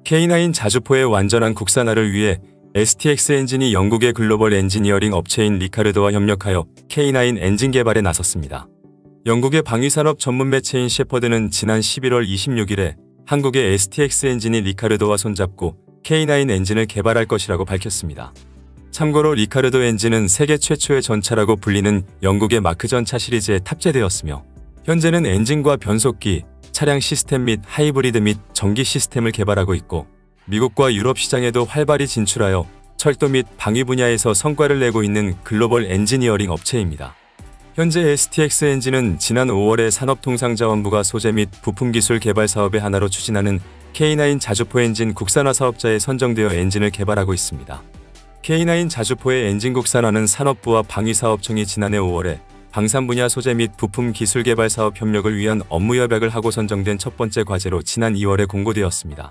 K9 자주포의 완전한 국산화를 위해 STX 엔진이 영국의 글로벌 엔지니어링 업체인 리카르도와 협력하여 K9 엔진 개발에 나섰습니다. 영국의 방위산업 전문 매체인 셰퍼드는 지난 11월 26일에 한국의 STX 엔진이 리카르도와 손잡고 K9 엔진을 개발할 것이라고 밝혔습니다. 참고로 리카르도 엔진은 세계 최초의 전차라고 불리는 영국의 마크 전차 시리즈에 탑재되었으며 현재는 엔진과 변속기, 차량 시스템 및 하이브리드 및 전기 시스템을 개발하고 있고 미국과 유럽 시장에도 활발히 진출하여 철도 및 방위 분야에서 성과를 내고 있는 글로벌 엔지니어링 업체입니다. 현재 STX 엔진은 지난 5월에 산업통상자원부가 소재 및 부품기술 개발 사업의 하나로 추진하는 K9 자주포 엔진 국산화 사업자에 선정되어 엔진을 개발하고 있습니다. K9 자주포의 엔진 국산화는 산업부와 방위사업청이 지난해 5월에 방산 분야 소재 및 부품 기술 개발 사업 협력을 위한 업무 협약을 하고 선정된 첫 번째 과제로 지난 2월에 공고되었습니다.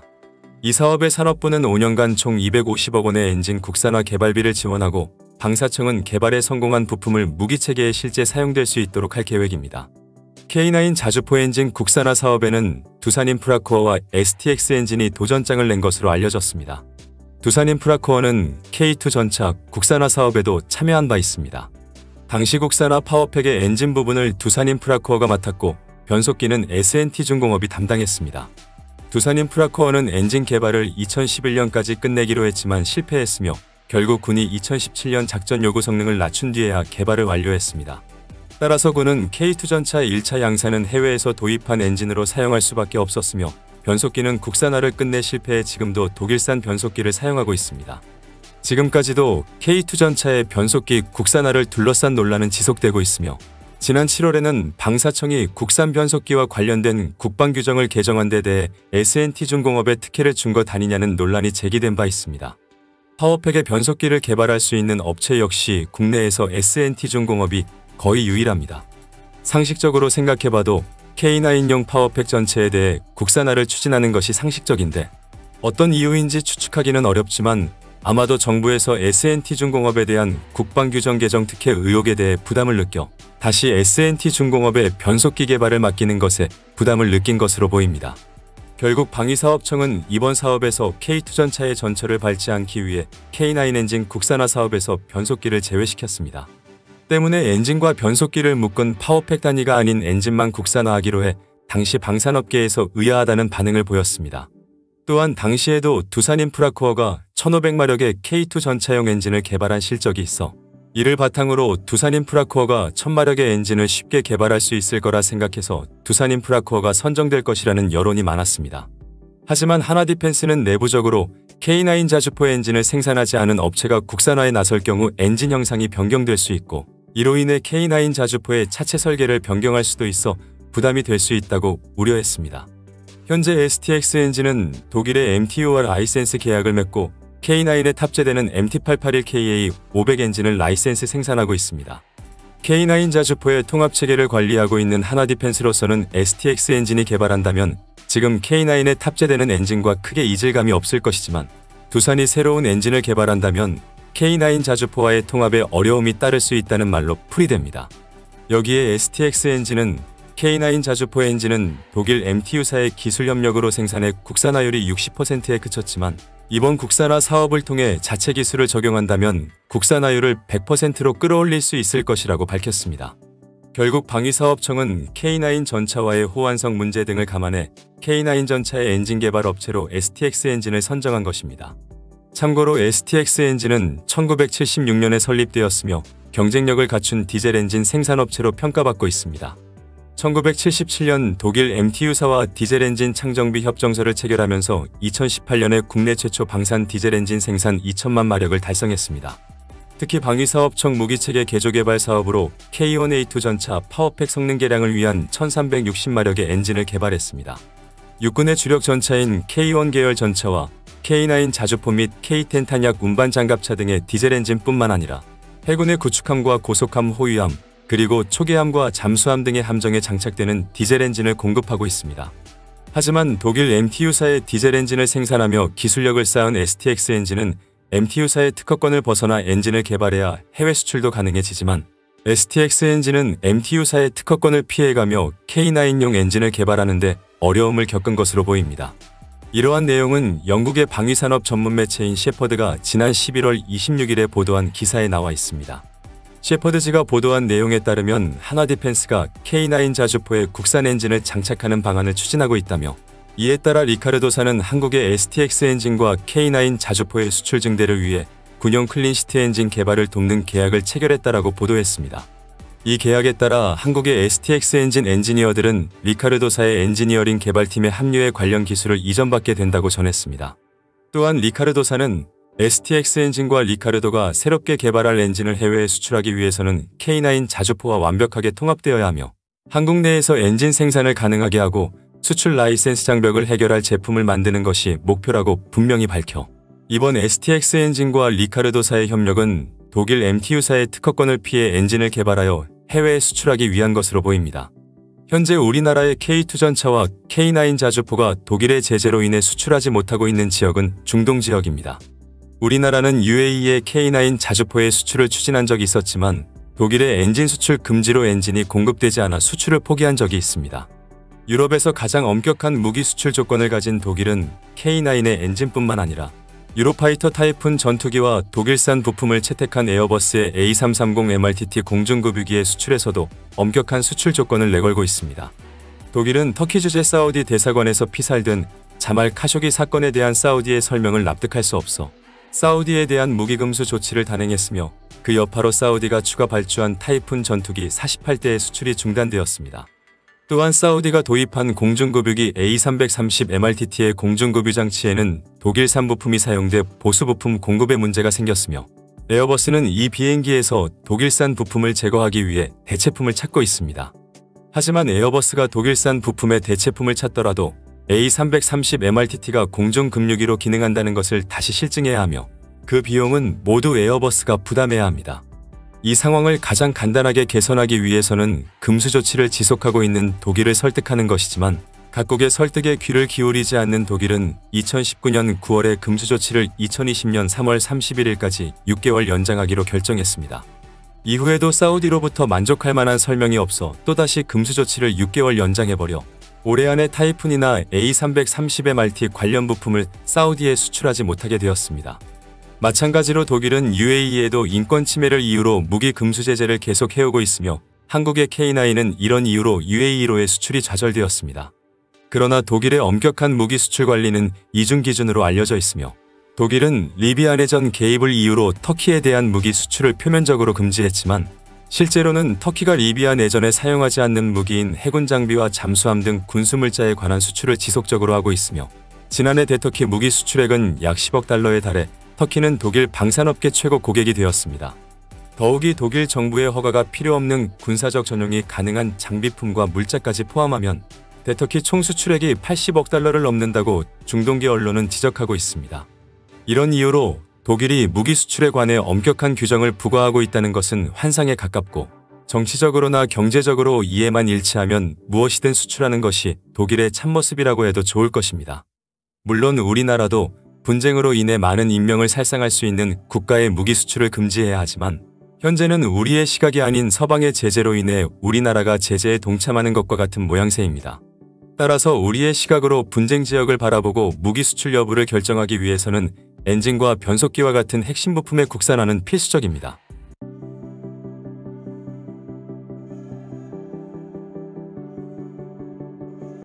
이 사업의 산업부는 5년간 총 250억 원의 엔진 국산화 개발비를 지원하고 방사청은 개발에 성공한 부품을 무기체계에 실제 사용될 수 있도록 할 계획입니다. K9 자주포 엔진 국산화 사업에는 두산인프라코어와 STX 엔진이 도전장을 낸 것으로 알려졌습니다. 두산인프라코어는 K2 전차 국산화 사업에도 참여한 바 있습니다. 당시 국산화 파워팩의 엔진 부분을 두산인프라코어가 맡았고 변속기는 S&T중공업이 담당했습니다. 두산인프라코어는 엔진 개발을 2011년까지 끝내기로 했지만 실패했으며 결국 군이 2017년 작전 요구 성능을 낮춘 뒤에야 개발을 완료했습니다. 따라서 군은 K2 전차 1차 양산은 해외에서 도입한 엔진으로 사용할 수밖에 없었으며 변속기는 국산화를 끝내 실패해 지금도 독일산 변속기를 사용하고 있습니다. 지금까지도 K2 전차의 변속기 국산화를 둘러싼 논란은 지속되고 있으며 지난 7월에는 방사청이 국산 변속기와 관련된 국방규정을 개정한 데 대해 S&T중공업에 특혜를 준 것 아니냐는 논란이 제기된 바 있습니다. 파워팩의 변속기를 개발할 수 있는 업체 역시 국내에서 S&T중공업이 거의 유일합니다. 상식적으로 생각해봐도 K9용 파워팩 전체에 대해 국산화를 추진하는 것이 상식적인데 어떤 이유인지 추측하기는 어렵지만 아마도 정부에서 S&T중공업에 대한 국방규정 개정 특혜 의혹에 대해 부담을 느껴 다시 S&T중공업의 변속기 개발을 맡기는 것에 부담을 느낀 것으로 보입니다. 결국 방위사업청은 이번 사업에서 K2 전차의 전철을 밟지 않기 위해 K9 엔진 국산화 사업에서 변속기를 제외시켰습니다. 때문에 엔진과 변속기를 묶은 파워팩 단위가 아닌 엔진만 국산화하기로 해 당시 방산업계에서 의아하다는 반응을 보였습니다. 또한 당시에도 두산인프라코어가 1500마력의 K2 전차용 엔진을 개발한 실적이 있어 이를 바탕으로 두산인프라코어가 1000마력의 엔진을 쉽게 개발할 수 있을 거라 생각해서 두산인프라코어가 선정될 것이라는 여론이 많았습니다. 하지만 하나디펜스는 내부적으로 K9 자주포 엔진을 생산하지 않은 업체가 국산화에 나설 경우 엔진 형상이 변경될 수 있고 이로 인해 K9 자주포의 차체 설계를 변경할 수도 있어 부담이 될 수 있다고 우려했습니다. 현재 STX 엔진은 독일의 MTU와 라이센스 계약을 맺고 K9에 탑재되는 MT881KA 500 엔진을 라이센스 생산하고 있습니다. K9 자주포의 통합체계를 관리하고 있는 하나디펜스로서는 STX 엔진이 개발한다면 지금 K9에 탑재되는 엔진과 크게 이질감이 없을 것이지만 두산이 새로운 엔진을 개발한다면 K9 자주포와의 통합에 어려움이 따를 수 있다는 말로 풀이됩니다. 여기에 STX 엔진은 K9 자주포 엔진은 독일 MTU사의 기술 협력으로 생산해 국산화율이 60%에 그쳤지만 이번 국산화 사업을 통해 자체 기술을 적용한다면 국산화율을 100%로 끌어올릴 수 있을 것이라고 밝혔습니다. 결국 방위사업청은 K9 전차와의 호환성 문제 등을 감안해 K9 전차의 엔진 개발 업체로 STX 엔진을 선정한 것입니다. 참고로 STX 엔진은 1976년에 설립되었으며 경쟁력을 갖춘 디젤 엔진 생산업체로 평가받고 있습니다. 1977년 독일 MTU사와 디젤 엔진 창정비 협정서를 체결하면서 2018년에 국내 최초 방산 디젤 엔진 생산 2천만 마력을 달성했습니다. 특히 방위사업청 무기체계 개조개발 사업으로 K1A2 전차 파워팩 성능 개량을 위한 1360마력의 엔진을 개발했습니다. 육군의 주력 전차인 K1 계열 전차와 K9 자주포 및 K10 탄약 운반 장갑차 등의 디젤 엔진뿐만 아니라 해군의 구축함과 고속함 호위함, 그리고 초계함과 잠수함 등의 함정에 장착되는 디젤 엔진을 공급하고 있습니다. 하지만 독일 MTU사의 디젤 엔진을 생산하며 기술력을 쌓은 STX 엔진은 MTU사의 특허권을 벗어나 엔진을 개발해야 해외 수출도 가능해지지만 STX 엔진은 MTU사의 특허권을 피해가며 K9용 엔진을 개발하는 데 어려움을 겪은 것으로 보입니다. 이러한 내용은 영국의 방위산업 전문 매체인 셰퍼드가 지난 11월 26일에 보도한 기사에 나와 있습니다. 셰퍼드지가 보도한 내용에 따르면 한화디펜스가 K9 자주포에 국산 엔진을 장착하는 방안을 추진하고 있다며, 이에 따라 리카르도사는 한국의 STX 엔진과 K9 자주포의 수출 증대를 위해 군용 클린시트 엔진 개발을 돕는 계약을 체결했다라고 보도했습니다. 이 계약에 따라 한국의 STX 엔진 엔지니어들은 리카르도사의 엔지니어링 개발팀에 합류해 관련 기술을 이전받게 된다고 전했습니다. 또한 리카르도사는 STX 엔진과 리카르도가 새롭게 개발할 엔진을 해외에 수출하기 위해서는 K9 자주포와 완벽하게 통합되어야 하며, 한국 내에서 엔진 생산을 가능하게 하고 수출 라이센스 장벽을 해결할 제품을 만드는 것이 목표라고 분명히 밝혀, 이번 STX 엔진과 리카르도사의 협력은 독일 MTU사의 특허권을 피해 엔진을 개발하여 해외에 수출하기 위한 것으로 보입니다. 현재 우리나라의 K2 전차와 K9 자주포가 독일의 제재로 인해 수출하지 못하고 있는 지역은 중동 지역입니다. 우리나라는 UAE의 K9 자주포의 수출을 추진한 적이 있었지만 독일의 엔진 수출 금지로 엔진이 공급되지 않아 수출을 포기한 적이 있습니다. 유럽에서 가장 엄격한 무기 수출 조건을 가진 독일은 K9의 엔진뿐만 아니라 유로파이터 타이푼 전투기와 독일산 부품을 채택한 에어버스의 A330 MRTT 공중급유기의 수출에서도 엄격한 수출 조건을 내걸고 있습니다. 독일은 터키 주재 사우디 대사관에서 피살된 자말 카쇼기 사건에 대한 사우디의 설명을 납득할 수 없어 사우디에 대한 무기금수 조치를 단행했으며, 그 여파로 사우디가 추가 발주한 타이푼 전투기 48대의 수출이 중단되었습니다. 또한 사우디가 도입한 공중급유기 A330 MRTT의 공중급유 장치에는 독일산 부품이 사용돼 보수부품 공급에 문제가 생겼으며, 에어버스는 이 비행기에서 독일산 부품을 제거하기 위해 대체품을 찾고 있습니다. 하지만 에어버스가 독일산 부품의 대체품을 찾더라도 A330 MRTT가 공중급유기로 기능한다는 것을 다시 실증해야 하며, 그 비용은 모두 에어버스가 부담해야 합니다. 이 상황을 가장 간단하게 개선하기 위해서는 금수 조치를 지속하고 있는 독일을 설득하는 것이지만, 각국의 설득에 귀를 기울이지 않는 독일은 2019년 9월에 금수 조치를 2020년 3월 31일까지 6개월 연장하기로 결정했습니다. 이후에도 사우디로부터 만족할 만한 설명이 없어 또다시 금수 조치를 6개월 연장해버려 올해 안에 타이푼이나 A330MRT 관련 부품을 사우디에 수출하지 못하게 되었습니다. 마찬가지로 독일은 UAE에도 인권 침해를 이유로 무기 금수 제재를 계속 해오고 있으며, 한국의 K9은 이런 이유로 UAE로의 수출이 좌절되었습니다. 그러나 독일의 엄격한 무기 수출 관리는 이중 기준으로 알려져 있으며, 독일은 리비아 내전 개입을 이유로 터키에 대한 무기 수출을 표면적으로 금지했지만, 실제로는 터키가 리비아 내전에 사용하지 않는 무기인 해군 장비와 잠수함 등 군수물자에 관한 수출을 지속적으로 하고 있으며, 지난해 대터키 무기 수출액은 약 10억 달러에 달해 터키는 독일 방산업계 최고 고객이 되었습니다. 더욱이 독일 정부의 허가가 필요 없는 군사적 전용이 가능한 장비품과 물자까지 포함하면 대터키 총 수출액이 80억 달러를 넘는다고 중동계 언론은 지적하고 있습니다. 이런 이유로 독일이 무기 수출에 관해 엄격한 규정을 부과하고 있다는 것은 환상에 가깝고, 정치적으로나 경제적으로 이해만 일치하면 무엇이든 수출하는 것이 독일의 참모습이라고 해도 좋을 것입니다. 물론 우리나라도 분쟁으로 인해 많은 인명을 살상할 수 있는 국가의 무기 수출을 금지해야 하지만, 현재는 우리의 시각이 아닌 서방의 제재로 인해 우리나라가 제재에 동참하는 것과 같은 모양새입니다. 따라서 우리의 시각으로 분쟁 지역을 바라보고 무기 수출 여부를 결정하기 위해서는 엔진과 변속기와 같은 핵심 부품의 국산화는 필수적입니다.